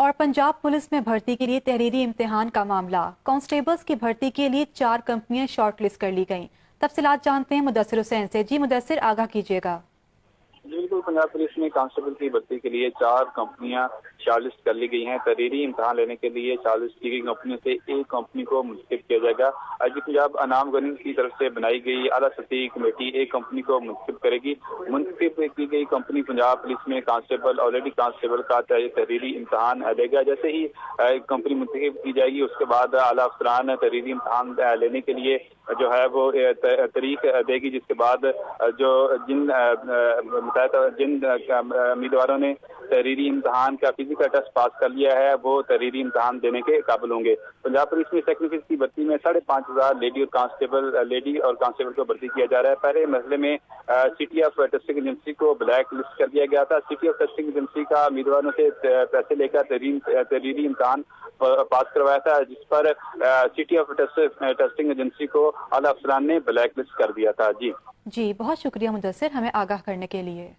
اور پنجاب پولیس میں بھرتی کے لیے تحریری امتحان کا معاملہ، کانسٹیبلز کی بھرتی کے لیے 4 کمپنیاں شارٹ لسٹ کر لی گئیں۔ تفصیلات جانتے ہیں مدثر حسین سے۔ جی مدثر، آگاہ کیجیے گا۔ جی بالکل، پنجاب پولیس میں کانسٹیبل کی بھرتی کے لیے 4 کمپنیاں شارٹ لسٹ کر لی گئی ہیں۔ تحریری امتحان لینے کے لیے شارٹ لسٹ کی گئی کمپنیوں سے ایک کمپنی کو منتخب کیا جائے گا۔ آئی جی پنجاب انعام غنی کی طرف سے بنائی گئی اعلیٰ سطحی کمیٹی ایک کمپنی کو منتخب کرے گی۔ منتخب کی گئی کمپنی پنجاب پولیس میں کانسٹیبل اور لیڈی کانسٹیبل کا تحریری امتحان لے گا۔ جیسے ہی کمپنی منتخب کی جائے گی، اس کے بعد اعلیٰ افسران تحریری امتحان لینے کے لیے جو ہے وہ تاریخ دے گی، جس کے بعد جن امیدواروں نے تحریری امتحان کا فزیکل ٹیسٹ پاس کر لیا ہے وہ تحریری امتحان دینے کے قابل ہوں گے۔ پنجاب پولیس میں سیکنڈ فیس کی بھرتی میں 5,500 لیڈی اور کانسٹیبل کو بھرتی کیا جا رہا ہے۔ پہلے مرحلے میں سٹی آف ٹیسٹنگ ایجنسی کو بلیک لسٹ کر دیا گیا تھا۔ سٹی آف ٹیسٹنگ ایجنسی کا امیدواروں سے پیسے لے کر تحریری امتحان پاس کروایا تھا، جس پر سٹی آف ٹیسٹنگ ایجنسی کو اعلیٰ افسران نے بلیک لسٹ کر دیا تھا۔ جی بہت شکریہ مدثر، ہمیں آگاہ کرنے کے لیے۔